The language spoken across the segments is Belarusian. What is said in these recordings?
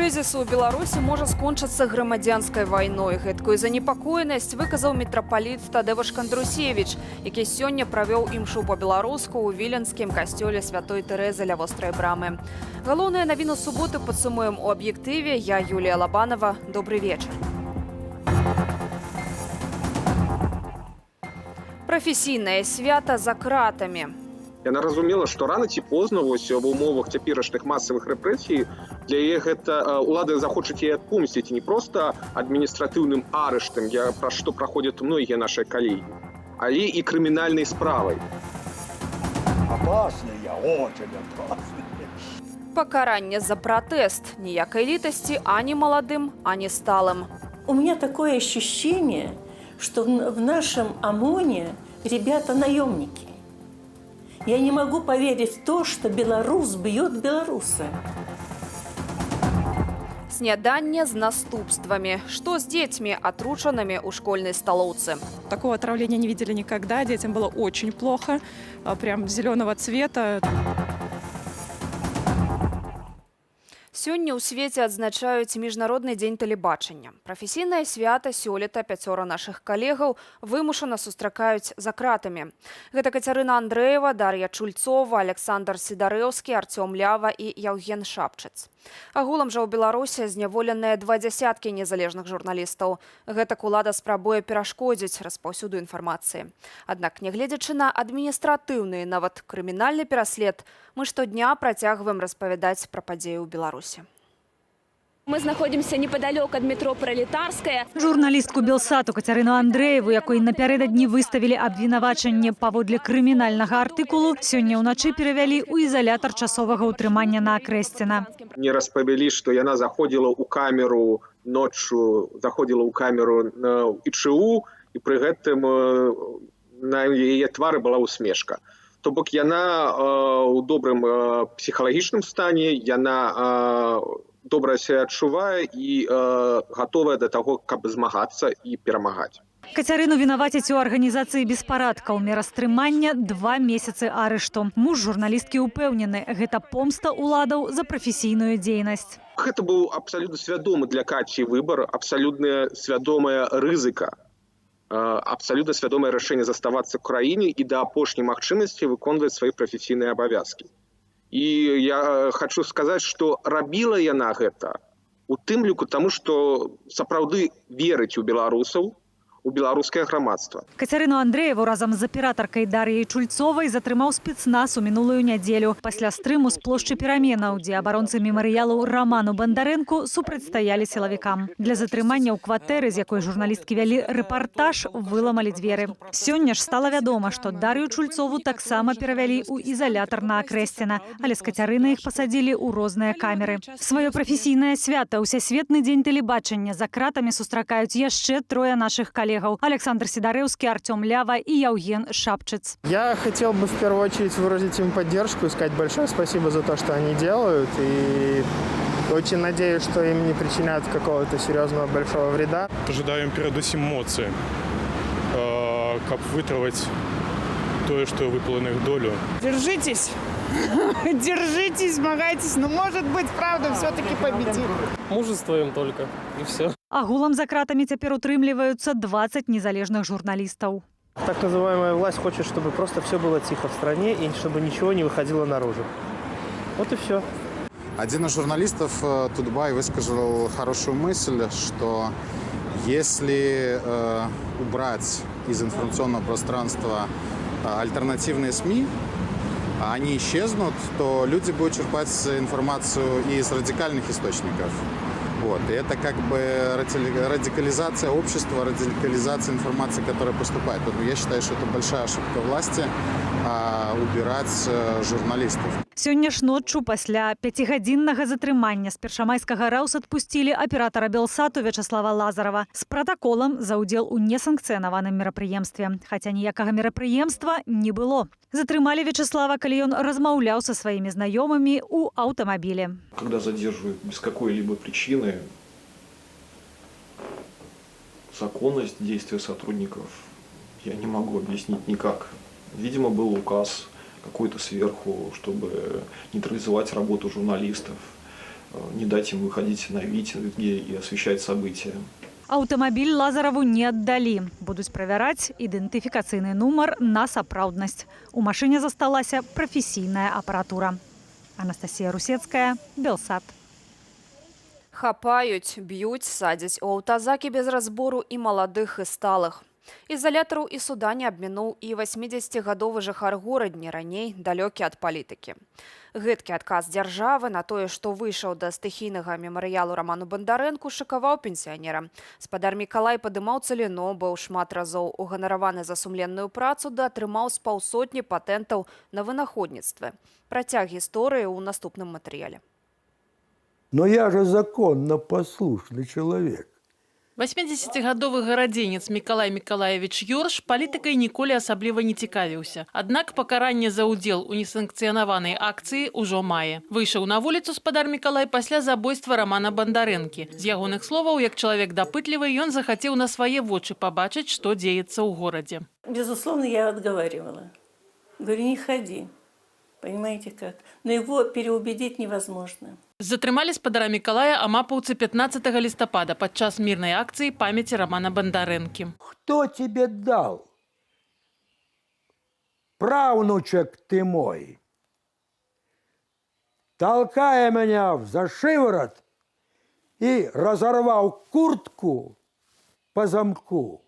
Крызіс у Беларусі можа скончыцца грамадзянскай вайной. Гэткую занепакоенасць выказаў мітрапаліт Тадэваш Кандрусевіч, які сёння правёў імшу па-беларуску ў віленскім касцёле святой Тэрэзы ля вострай брамы. Галоўныя навіны суботы падсумуем у аб'ектыве. Я Юлія Лабанова. Добрый вечар. Прафесійнае свята за кратамі. Яна разумела, што рана ці позна в умовах цяперашніх масавых рэпрэсій для яе гэта улады захочуць яе адпомсціць не проста адміністратыўным арыштам, пра што праходзяць многія нашыя калегі, але і крымінальнай справай. Пакаранне за пратэст. Ніякай літасці ані маладым, ані сталым. У меня такое ощущение, что в нашем ОМОНе ребята наемники. Я не могу поверить в то, что белорус бьет белоруса. Сняданне з наступствамі. Што з дзецьмі, атручанымі ў школьнай сталоўцы? Такого отравления не видели никогда. Детям было очень плохо. Прям зеленого цвета. Сёння ў свеце адзначаюць міжнародны дзень тэлебачання. Прафесійнае свята сёлета 5 нашых калегаў вымушана сустракаюць за кратамі. Гэта Кацярына Андрэева, Дар'я Чульцова, Александр Сідарэўскі, Артём Лява і Яўген Шапчыц. Агулам жа ў Беларусі зняволеныя 20 незалежных журналістаў. Гэтак улада спрабуе перашкодзіць распаўсюду інфармацыі. Аднак, нягледзячы на адміністратыўны, нават крымінальны пераслед, мы штодня працягваем распавядаць пра падзеі ў Беларусі. Мы знаходзімся непадалёк ад метро Пралетарская. Журналістку Белсату Кацярыну Андрэеву, якой напярэдадні выставілі абвінавачанне паводле крымінальнага артыкулу, сёння ўначы перавялі ў ізалятар часовага ўтрымання на Акрэсціна. Мне распавялі, што яна заходзіла ў камеру ноччу, заходзіла ў камеру ІЧУ, і пры гэтым на яе твары была усмешка. То бок яна ў добрым псіхалагічным стане, яна добра себя адчувае і гатовая да таго, каб змагацца і перамагаць. Кацярыну вінавацяць у арганізацыі беспарадкаў. Мера стрымання 2 месяцы арышту. Муж журналісткі ўпэўнены, гэта помста ўладаў за прафесійную дзейнасць. Гэта быў абсалютна свядомы для Каці выбар, абсалютна свядомая рызыка, абсалютна свядомае рашэнне заставацца ў краіне і да апошняй магчымасці выконваць свае прафесійныя абавязкі. І я хочу сказаць, што рабіла яна гэта у тым ліку таму, што сапраўды верыць у беларусаў, у беларускае грамадства. Кацярыну Андрэеву разам з аператаркай Дар'яй Чульцовай затрымаў спецназ у мінулую нядзелю пасля стрыму з плошчы Пераменаў, дзе абаронцы мемарыялу Раману Бандарэнку супрацьстаялі сілавікам. Для затрымання ў кватэры, з якой журналісткі вялі рэпартаж, выламалі дзверы. Сёння ж стала вядома, што Дар'ю Чульцову таксама перавялі ў ізалятар на Акрэсціна, але з Кацярынай іх пасадзілі ў розныя камеры. Сваё прафесійнае свята, Усесветны дзень тэлебачання, за кратамі сустракаюць яшчэ 3 нашых калегаў. Александр Сідарэўскі, Артём Лява и Яўген Шапчыц. Я хотел бы в первую очередь выразить им поддержку и сказать большое спасибо за то, что они делают. И очень надеюсь, что им не причиняют какого-то серьезного большого вреда. Ожидаем передусім эмоций, как вытрывать то, что выпало на их долю. Держитесь, держитесь, змагайтесь, но может быть, правда, все-таки победим. Мужествуем только, и все. Агулам за кратамі цяпер утрымліваюцца 20 незалежных журналістаў. Так называемая власть хочет, чтобы просто все было тихо в стране и чтобы ничего не выходило наружу. Вот и все. Один из журналистов, Тутбай, высказал хорошую мысль, что если убрать из информационного пространства альтернативные СМИ, они исчезнут, то люди будут черпать информацию из радикальных источников. Вот. И это как бы радикализация общества, радикализация информации, которая поступает. Я считаю, что это большая ошибка власти убирать журналистов. Сёння ж ноччу пасля 5-гадзіннага затрымання з першамайскага раўс адпусцілі аператара Белсату Вячаслава Лазарова з пратаколам за ўдзел у несанкцыянаваным мерапрыемстве. Хаця ніякага мерапрыемства не было. Затрымалі Вячаслава, калі ён размаўляў са сваімі знаёмымі ў аўтамабілі. Когда задерживают без какой-либо причины, законность действия сотрудников я не могу объяснить никак. Видимо, был указ какой-то сверху, чтобы нейтрализовать работу журналистов. не дать им выходить на митинги и освещать события. Аўтамабіль Лазараву не аддалі. Будуць правяраць ідэнтыфікацыйны нумар на сапраўднасць. У машыне засталася прафесійная апаратура. Анастасія Русецкая, Белсат. Хапаюць, б'юць, садзяць у аўтазакі без разбору і маладых, і сталых. Изолятараў і суда не абмінуў і 80-гадовы жыхар горадні, раней далёкі ад палітыкі. Гэткі адказ дзяржавы на тое, што выйшаў да стыхійнага мемарыялу Раману Бандарэнку, шакаваў пенсіянера. Спадар Мікалай падымаў цаліно, быў шмат разоў уганараваны за сумленную працу, да атрымаў з паўсотні патэнтаў на вынаходніцтве. Працяг гісторыі ў наступным матэрыяле. Но я же законно послушный человек. 80-гадовы гарадзенец Мікалай Мікалаевич Ёрш палітыкай ніколі асабліва не цікавіўся. Аднак пакаранне за ўдзел у несанкцыянаванай акцыі ўжо мае. Выйшаў на вуліцу спадар Мікалай пасля забойства Рамана Бандарэнкі. З ягоных словаў, як чалавек дапытлівы, ён захацеў на свае вочы пабачыць, што дзеецца ў горадзе. Безусловно, я отговаривала. Говорю, не ходи. Понимаете как? Но его переубедить невозможно. Затрымалі спадара Мікалая амапаўцы 15 лістапада падчас мірнай акцыі памяці Рамана Бандарэнкі. Кто тебе дал? Правнучек ты мой. Толкая меня за шиворот и разорвал куртку по замку.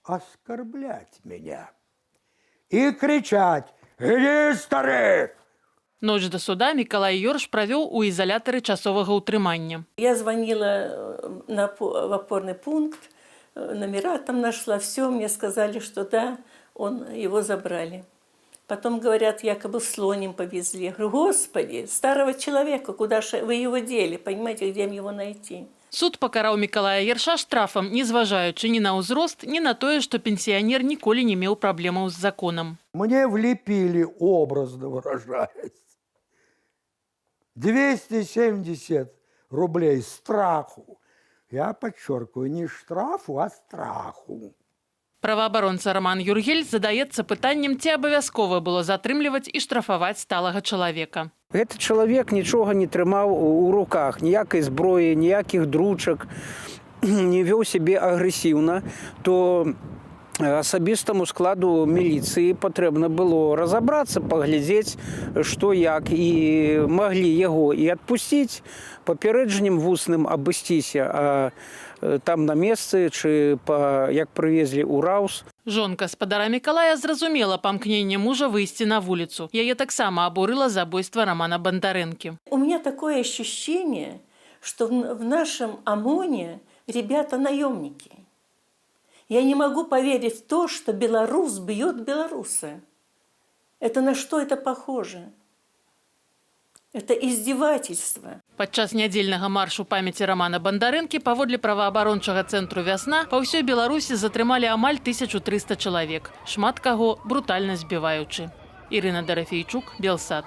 Оскорблять меня и кричать: «Иди, старик!» Ноч да суда Мікалай Ёрш правёў у ізалятары часовага ўтрымання. Я звонила в опорный пункт, номера там нашла, все, мне сказали, что да, его забрали. Потом говорят, якобы слонем повезли. Я говорю, господи, старого человека, куда же вы его дели, понимаете, где его найти? Суд пакараў Мікалая Ёрша штрафам, не зважаючы ні на ўзрост, ні на тое, што пенсіянер ніколі не меў праблемаў з законам. Мне влепили, образно выражаясь, 270 рублей страху. Я подчеркиваю, не штрафу, а страху. Праваабаронца Роман Юргель задаецца пытаннем, ці абавязкова было затрымліваць і штрафаваць сталага чалавека. Гэты чалавек нічога не трымаў у руках, ніякай зброі, ніякіх дручак, не вёў сябе агрэсіўна, то асабістаму складу міліцыі патрэбна было разабрацца, паглядзець, што як, і маглі яго і адпусціць, папярэджаннем вусным абысціся, а там на месцы, ці як прывезлі ў Раус. Жонка спадара Мікалая зразумела памкненне мужа выйсці на вуліцу. Яе таксама абурыла забойства Рамана Бандарэнкі. У меня такое ощущение, что в нашем ОМОНе ребята наемники. Я не могу поверить в то, что белорус бьет белоруса. Это на что это похоже? Это издевательство. Падчас нядзельнага маршу памяці Рамана Бандарэнкі паводле праваабарончага цэнтру «Вясна» па ўсёй Беларусі затрымалі амаль 1300 чалавек. Шмат каго брутальна збіваючы. Ірына Дарафейчук, Белсат.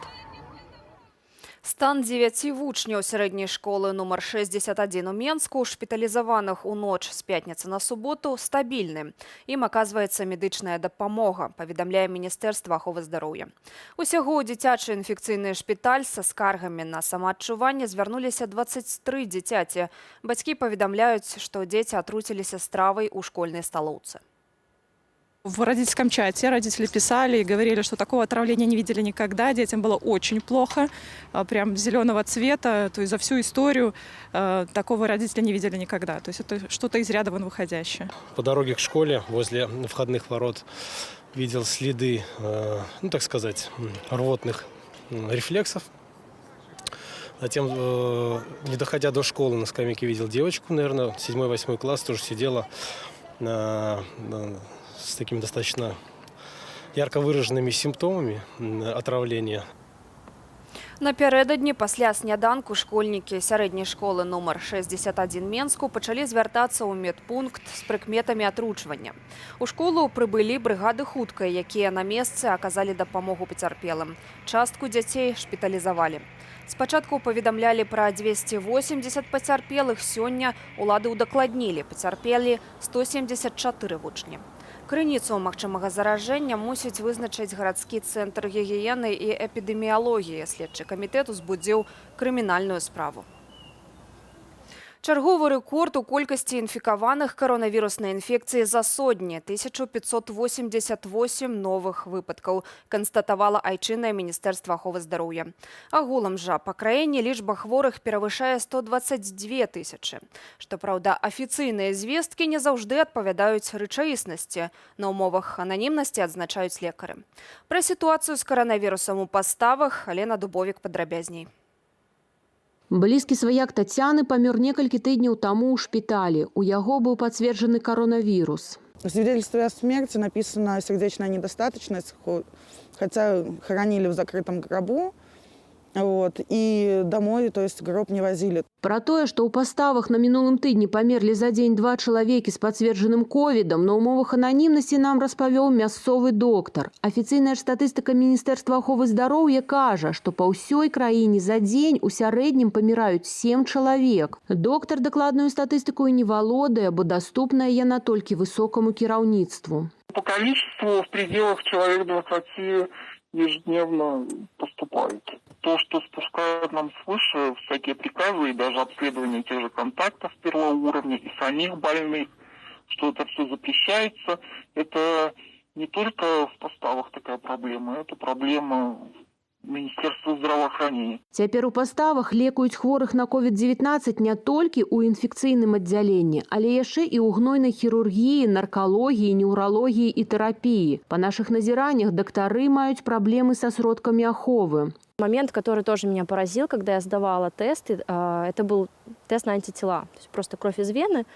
Стан 9 вучняў сярэдняй школы нумар 61 у Менску, шпіталізаваных у ноч з пятніцы на суботу, стабільны. Ім аказваецца медычная дапамога, паведамляе Міністэрства аховы здароўя. Усяго ў дзіцячы інфекцыйны шпіталь са скаргамі на самаадчуванне звярнуліся 23 дзіцяці. Бацькі паведамляюць, што дзеці атруціліся стравай у школьнай сталоўцы. В родительском чате родители писали и говорили, что такого отравления не видели никогда. Детям было очень плохо, прям зеленого цвета. То есть за всю историю такого родители не видели никогда. То есть это что-то из ряда вон выходящее. По дороге к школе возле входных ворот видел следы, ну так сказать, рвотных рефлексов. Затем, не доходя до школы, на скамейке видел девочку, наверное, 7-8 класс, тоже сидела с такими достаточно ярко выраженными симптомами отравления. Напярэдадні пасля сняданку школьнікі сярэдняй школы нумар 61 Менску пачалі звяртацца ў медпункт з прыкметамі атручвання. У школу прыбылі брыгады хуткай, якія на месцы аказалі дапамогу пацярпелым. Частку дзяцей шпіталізавалі. Спачатку паведамлялі пра 280 пацярпелых, сёння улады ўдакладнілі, пацярпелі 174 вучні. Крыніцу магчымага заражэння мусіць вызначыць гарадскі цэнтр гігіены і эпідэміялогіі. Следчы камітэт узбудзіў крымінальную справу. Чарговы рэкорд у колькасці інфікаваных каронавіруснай інфекцыі за сотні – 1588 новых выпадкаў, канстатавала айчыннае Міністэрства аховы здароўя. Агулам жа па краіне лічба хворых перавышае 122 тысячы. Што праўда, афіцыйныя звесткі не заўжды адпавядаюць рэчаіснасці. На ўмовах ананімнасці адзначаюць лекары. Пра сітуацыю з каранавірусам у паставах Алена Дубовік падрабязней. Блізкі сваяк Тацяны памёр некалькі тыдняў таму ў шпіталі. У яго быў пацверджаны коронавірус. В свидетельстве о смерти написана сердечная недостаточность, хотя хоронили в закрытом гробу. Вот, и домой, то есть гроб не возили. Пра тое, што ў паставах на мінулым тыдні памерлі за дзень 2 чалавекі з пацверджаным ковідам, на ўмовах ананімнасці нам распавёў мясцовы доктар. Афіцыйная ж статыстыка Міністэрства аховы здароўя кажа, што па ўсёй краіне за дзень у сярэднім паміраюць 7 чалавек. Доктар дакладную статыстыку і не валодае, бо даступная яна толькі высокаму кіраўніцтву. По количеству в пределах человек 20 ежедневно поступает. То, что спускают нам свыше всякие приказы и даже обследование тех же контактов первого уровня и самих больных, что это все запрещается, это не только в поставах такая проблема, это проблема Міністерства здравоохранения. Цяпер у паставах лекуюць хворых на COVID-19 не толькі ў інфекцыйным аддзяленні, але яшчэ і ў гнойнай хірургіі, наркалогіі, неўралогіі і тэрапіі. Па нашых назіраннях дактары маюць праблемы са сродкамі аховы. Момент, который тоже меня поразил, когда я сдавала тесты, это был тест на антитела, то есть просто кровь из вены.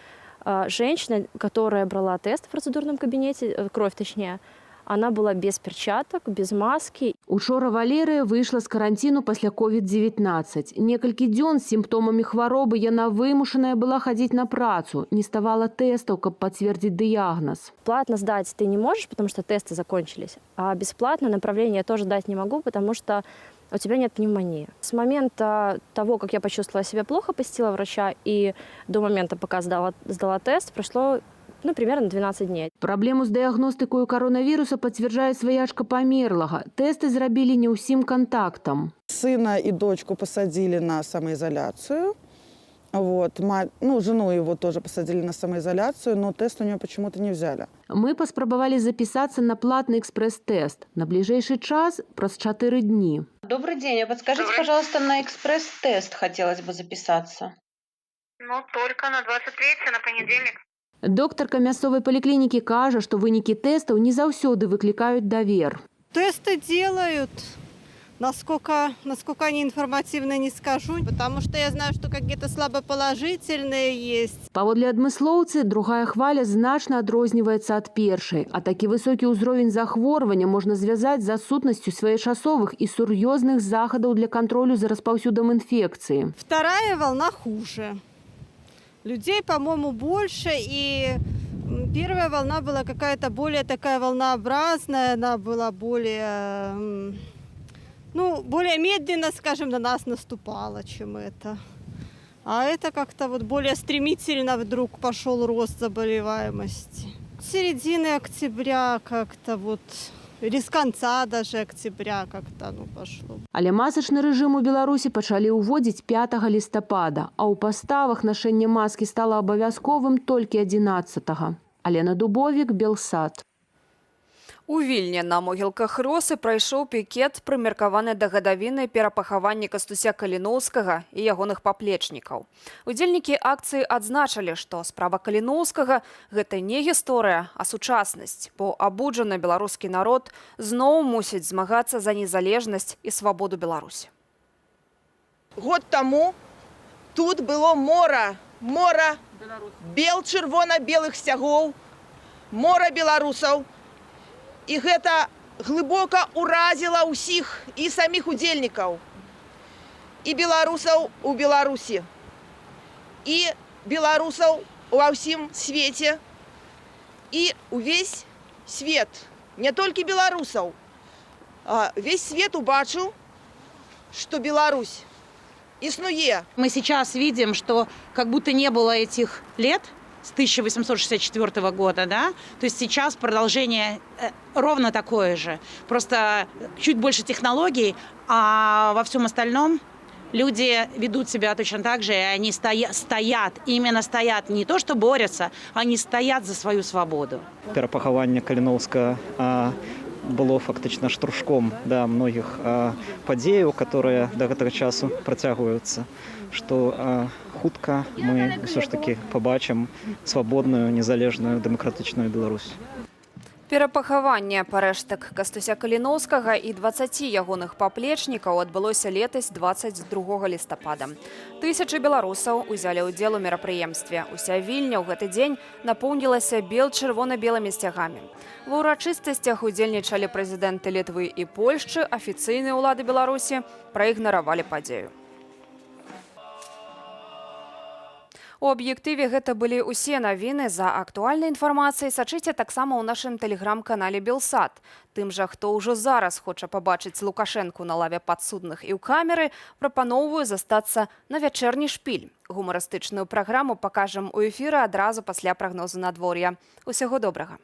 Женщина, которая брала тест в процедурном кабинете, кровь точнее, она была без перчаток, без маски. Учора Валерыя выйшла з каранціну пасля COVID-19. Некалькі дзён з сімптомамі хваробы яна вымушаная была хадзіць на працу. Не ставала тестаў, каб пацвердзіць дыягназ. Платно сдать ты не можешь, потому что тесты закончились. А бесплатно направление я тоже дать не могу, потому что у тебя нет пневмонии. С момента того, как я почувствовала себя плохо, посетила врача, и до момента, пока сдала тест, прошло примерно 12 дней. Праблему з дыягностыкаю коронавіруса пацвярджае сваячка памерлага. Тесты зрабілі не ўсім кантактам. Сына и дочку посадили на самоизоляцию. Вот. Жену его тоже посадили на самоизоляцию, но тест у нее почему-то не взяли. Мы паспрабавалі запісацца на платны экспрэс-тест. На бліжэйшы час праз 4 дні. Добрый день. А подскажите, пожалуйста, на экспресс-тест хотелось бы записаться. Только на 23-е, на понедельник. Доктарка мясцовай паліклінікі кажа, што вынікі тэстаў не заўсёды выклікаюць давер. Тесты делают. Насколько они информативны, не скажу, потому что я знаю, что какие-то слабоположительные есть. Паводле адмыслоўцы, другая хваля значна адрозніваецца ад першай, а такі высокі ўзровень захворвання можна звязаць з адсутнасцю своечасовых і сур'ёзных захадаў для кантролю за распаўсюдам інфекцыі. Вторая волна хуже. Людей, по-моему, больше, и первая волна была какая-то более такая волнообразная, она была более медленно, скажем, на нас наступала, чем это. А это как-то более стремительно вдруг пошел рост заболеваемости. С середины октября как-то или с конца даже октября как-то пошло. Але масачны рэжым у Беларусі пачалі ўводзіць 5 лістапада, а ў паставах нашэнне маскі стала абавязковым толькі 11-го. Алена Дубовік, Белсат. У Вільні на могілках Росы прайшоў пікет, прымеркаваны да гадавіны перапахавання Кастуся Каліноўскага і ягоных паплечнікаў. Удзельнікі акцыі адзначылі, што справа Каліноўскага – гэта не гісторыя, а сучаснасць, бо абуджаны беларускі народ зноў мусіць змагацца за незалежнасць і свабоду Беларусі. Год таму тут было мора чырвона-белых сцягоў, мора беларусаў. І гэта глыбока ўразіла ўсіх і саміх удзельнікаў, і беларусаў у Беларусі, і беларусаў ва ўсім свеце, і увесь свет, не толькі беларусаў, а весь свет убачыў, што Беларусь існуе. Мы сейчас видим, что как будто не было этих лет, с 1864 года, да, то есть сейчас продолжение ровно такое же, просто чуть больше технологий, а во всем остальном люди ведут себя точно так же, и они стоят, именно стоят, не то что борются, они стоят за свою свободу. Перапахаванне Каліновскага было фактычна штуршком да, многіх падзеяў, которые да гэтага часу працягваюцца, што хутка мы ўсё ж таки пабачым свабодную, незалежную, дэмакратычную Беларусь. Перапахаванне парэштак Кастуся Каліноўскага і 20 ягоных паплечнікаў адбылося летась 22 лістапада. Тысячы беларусаў узялі ўдзел у мерапрыемстве. Уся Вільня ў гэты дзень напоўнілася бел-чырвона-белымі сцягамі. Ва ўрачыстасцях удзельнічалі прэзідэнты Літвы і Польшчы, афіцыйныя ўлады Беларусі праігнаравалі падзею. У аб'ектыве гэта былі ўсе навіны. За актуальнай інфармацыяй сачыце таксама ў нашым тэлеграм-канале Белсат. Тым жа, хто ўжо зараз хоча пабачыць Лукашэнку на лаве падсудных і ў камеры, прапаноўваю застацца на вячэрні шпіль. Гумарыстычную праграму пакажам у эфіры адразу пасля прагнозу надвор'я. Усяго добрага.